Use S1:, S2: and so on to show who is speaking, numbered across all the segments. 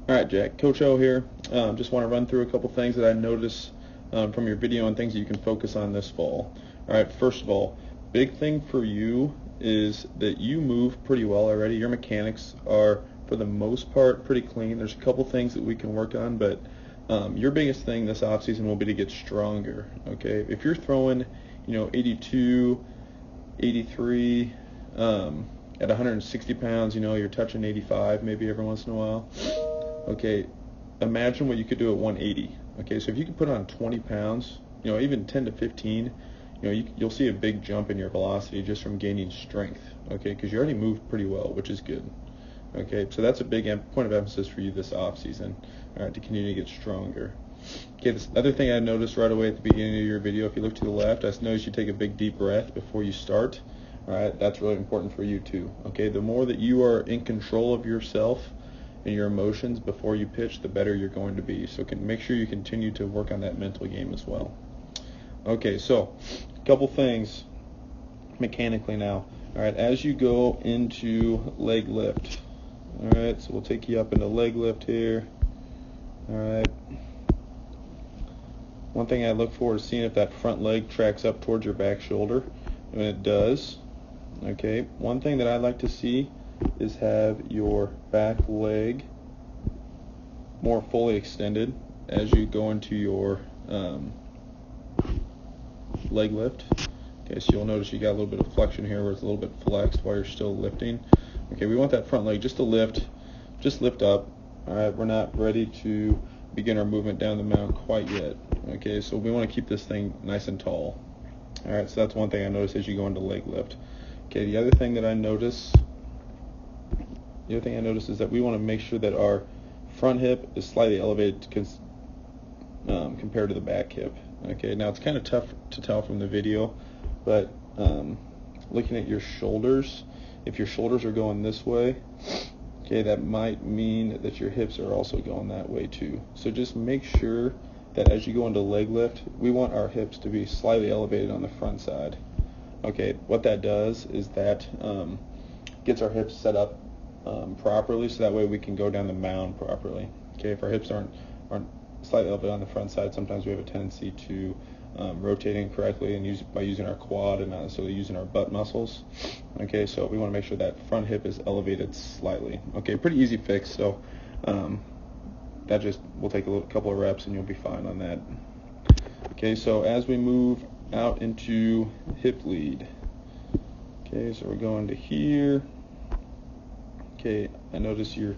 S1: All right, Jack. Coach O here. Just want to run through a couple things that I noticed from your video and things that you can focus on this fall. All right, first of all, big thing for you is that you move pretty well already. Your mechanics are, for the most part, pretty clean. There's a couple things that we can work on, but your biggest thing this offseason will be to get stronger. Okay, if you're throwing, 82, 83 at 160 pounds, you're touching 85 maybe every once in a while. Okay, imagine what you could do at 180. Okay, so if you could put on 20 pounds, even 10 to 15, you'll see a big jump in your velocity just from gaining strength. Okay, because you already moved pretty well, which is good. Okay, so that's a big point of emphasis for you this off season. All right, to continue to get stronger. Okay, this other thing I noticed right away at the beginning of your video, if you look to the left, I noticed you take a big deep breath before you start. All right, that's really important for you too. Okay, the more that you are in control of yourself and your emotions before you pitch, the better you're going to be. So make sure you continue to work on that mental game as well. Okay, so a couple things mechanically now. All right, as you go into leg lift. All right, so we'll take you up into leg lift here. All right. One thing I look for is seeing if that front leg tracks up towards your back shoulder. And it does. Okay, one thing that I like to see is have your back leg more fully extended as you go into your leg lift. Okay, so you'll notice you got a little bit of flexion here where it's a little bit flexed while you're still lifting. Okay, we want that front leg just to lift up. All right, we're not ready to begin our movement down the mountain quite yet. Okay, so we want to keep this thing nice and tall. All right, so that's one thing I notice as you go into leg lift. Okay, the other thing I notice is that we want to make sure that our front hip is slightly elevated compared to the back hip. Okay, now it's kind of tough to tell from the video, but looking at your shoulders, if your shoulders are going this way, okay, that might mean that your hips are also going that way too. So just make sure that as you go into leg lift, we want our hips to be slightly elevated on the front side. Okay, what that does is that gets our hips set up properly, so that way we can go down the mound properly. Okay, if our hips aren't slightly elevated on the front side, sometimes we have a tendency to rotate incorrectly and by using our quad and not necessarily using our butt muscles. Okay, so we want to make sure that front hip is elevated slightly. Okay, pretty easy fix. So that just will take a couple of reps and you'll be fine on that. Okay, so as we move out into hip lead. Okay, so we're going to here. Okay, I notice your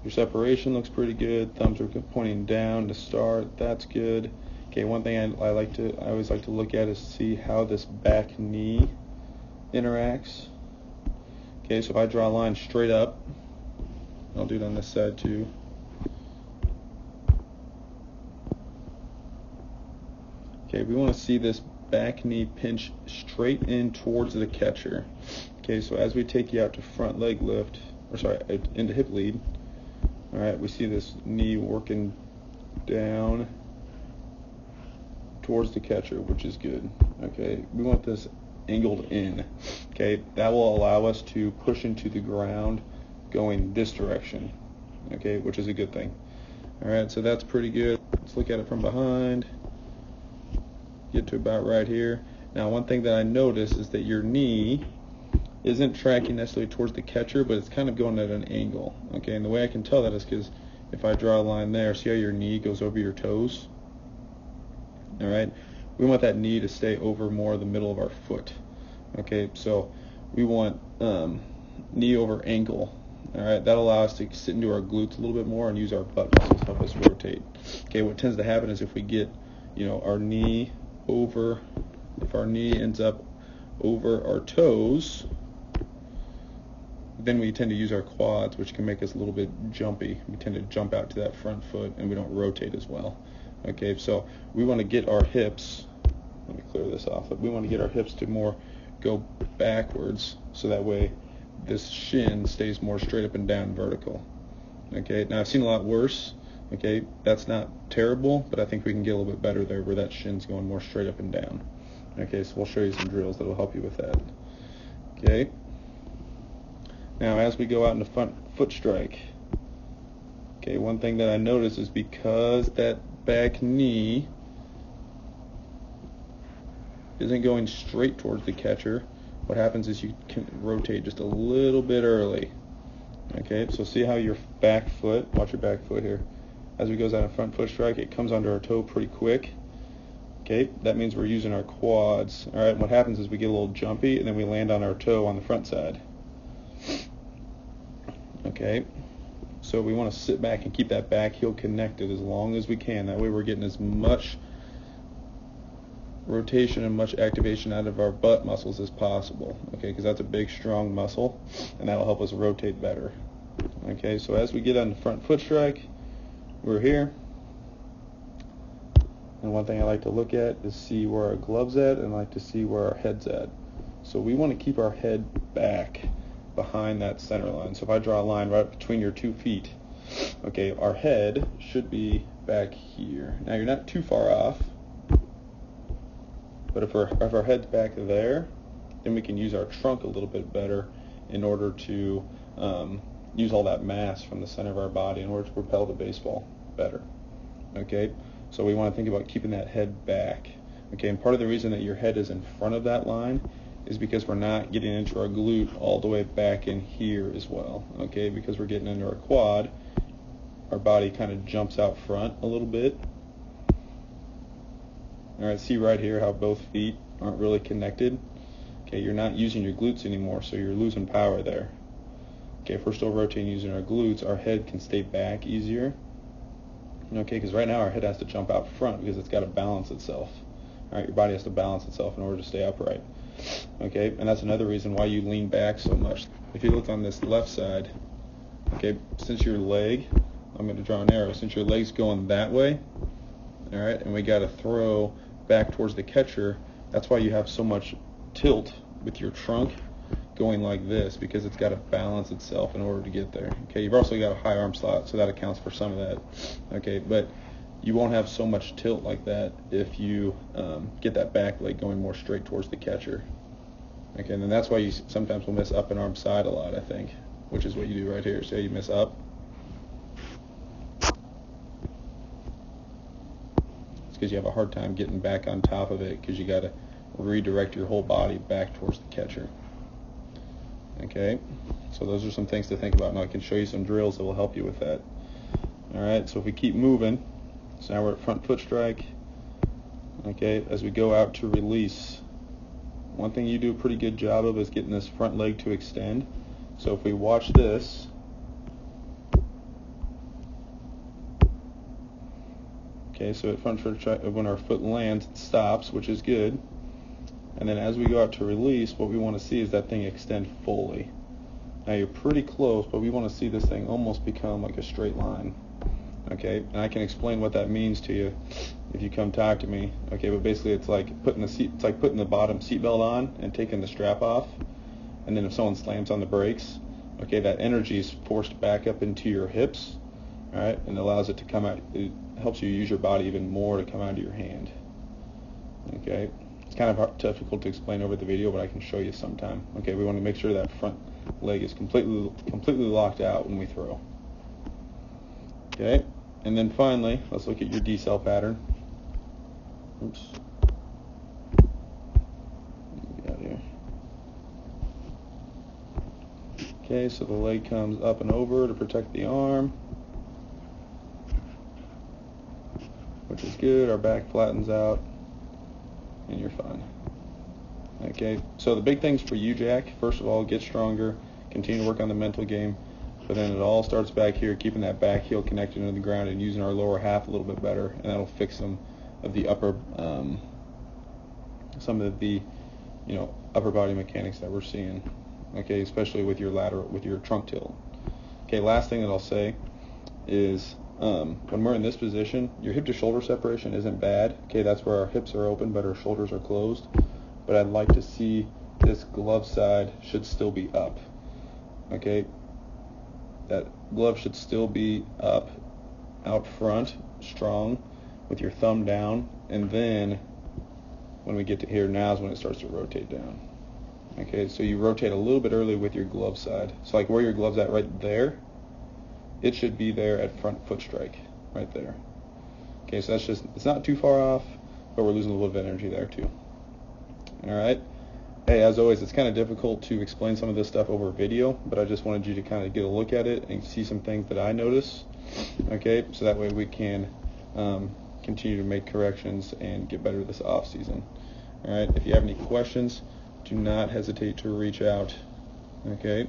S1: separation looks pretty good. Thumbs are pointing down to start. That's good. Okay, one thing I always like to look at is see how this back knee interacts. Okay, so if I draw a line straight up, I'll do it on this side too. Okay, we want to see this back knee pinch straight in towards the catcher. Okay, so as we take you out to front leg lift, into hip lead, all right, we see this knee working down towards the catcher, which is good. Okay, we want this angled in. Okay, that will allow us to push into the ground going this direction. Okay, which is a good thing. All right, so that's pretty good. Let's look at it from behind. Get to about right here. Now, one thing that I notice is that your knee isn't tracking necessarily towards the catcher, but it's kind of going at an angle. Okay, and the way I can tell that is because if I draw a line there, see how your knee goes over your toes? All right, we want that knee to stay over more the middle of our foot. Okay, so we want knee over ankle. All right, that'll allow us to sit into our glutes a little bit more and use our butt muscles to help us rotate. Okay, what tends to happen is if we get, our knee over, if our knee ends up over our toes, then we tend to use our quads, which can make us a little bit jumpy. We tend to jump out to that front foot and we don't rotate as well. Okay, so we want to get our hips, let me clear this off, but we want to get our hips to more go backwards, so that way this shin stays more straight up and down vertical. Okay, now I've seen a lot worse. Okay, that's not terrible, but I think we can get a little bit better there where that shin's going more straight up and down. Okay, so we'll show you some drills that will help you with that. Okay, now as we go out into front foot strike, Okay, one thing that I noticed is because that back knee isn't going straight towards the catcher, what happens is you can rotate just a little bit early. Okay, so see how your back foot, watch your back foot here, as it goes out in front foot strike, it comes under our toe pretty quick. Okay, that means we're using our quads. All right, and what happens is we get a little jumpy and then we land on our toe on the front side. Okay, so we want to sit back and keep that back heel connected as long as we can. That way we're getting as much rotation and much activation out of our butt muscles as possible. Okay, because that's a big, strong muscle, and that'll help us rotate better. Okay, so as we get on the front foot strike, we're here. And one thing I like to look at is see where our glove's at, and I like to see where our head's at. So we want to keep our head back behind that center line. So if I draw a line right between your 2 feet, okay, our head should be back here. Now you're not too far off, but if our head's back there, then we can use our trunk a little bit better in order to use all that mass from the center of our body in order to propel the baseball better. Okay, so we want to think about keeping that head back. Okay, and part of the reason that your head is in front of that line is because we're not getting into our glute all the way back in here as well. Okay, because we're getting into our quad, our body kind of jumps out front a little bit. All right, see right here how both feet aren't really connected. Okay, you're not using your glutes anymore, so you're losing power there. Okay, if we're still rotating using our glutes, our head can stay back easier. Okay, because right now our head has to jump out front because it's got to balance itself. All right, your body has to balance itself in order to stay upright. Okay, and that's another reason why you lean back so much. If you look on this left side, okay, since your leg, I'm going to draw an arrow, since your leg's going that way, all right, and we got to throw back towards the catcher, that's why you have so much tilt with your trunk going like this, because it's got to balance itself in order to get there. Okay, you've also got a high arm slot, so that accounts for some of that. Okay, but you won't have so much tilt like that if you get that back leg going more straight towards the catcher. Okay, and then that's why you sometimes will miss up and arm side a lot, I think, which is what you do right here. So you miss up. It's because you have a hard time getting back on top of it because you got to redirect your whole body back towards the catcher. Okay, so those are some things to think about, and I can show you some drills that will help you with that. All right, so if we keep moving, so now we're at front foot strike. Okay, as we go out to release, one thing you do a pretty good job of is getting this front leg to extend. So if we watch this, okay, so at front foot strike, when our foot lands, it stops, which is good. And then as we go out to release, what we want to see is that thing extend fully. Now you're pretty close, but we want to see this thing almost become like a straight line. Okay, and I can explain what that means to you if you come talk to me. Okay, but basically it's like putting the bottom seatbelt on and taking the strap off. And then if someone slams on the brakes, okay, that energy is forced back up into your hips, all right, and allows it to come out. It helps you use your body even more to come out of your hand. Okay. It's kind of difficult to explain over the video, but I can show you sometime. Okay, we want to make sure that front leg is completely locked out when we throw. Okay, and then finally, let's look at your decel pattern. Oops. Get out here. Okay, so the leg comes up and over to protect the arm, which is good. Our back flattens out, and you're fine. Okay, so the big things for you, Jack, first of all, get stronger, continue to work on the mental game, but then it all starts back here, keeping that back heel connected into the ground and using our lower half a little bit better, and that'll fix some of the upper upper body mechanics that we're seeing. Okay, especially with your trunk tilt. Okay, last thing that I'll say is when we're in this position, your hip to shoulder separation isn't bad. Okay, that's where our hips are open but our shoulders are closed. But I'd like to see this glove side should still be up. Okay, that glove should still be up, out front, strong, with your thumb down, and then when we get to here, now is when it starts to rotate down. Okay, so you rotate a little bit early with your glove side. So like where your glove's at right there, it should be there at front foot strike, right there. Okay, so that's just, it's not too far off, but we're losing a little bit of energy there too. All right. Hey, as always, it's kind of difficult to explain some of this stuff over video, but I just wanted you to kind of get a look at it and see some things that I notice. Okay, so that way we can continue to make corrections and get better this off season. All right. If you have any questions, do not hesitate to reach out. Okay.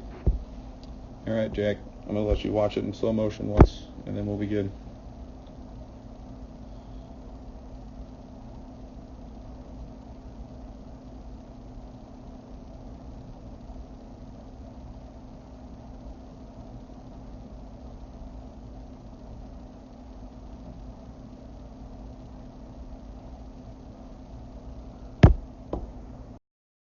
S1: All right, Jack. I'm gonna let you watch it in slow motion once, and then we'll be good.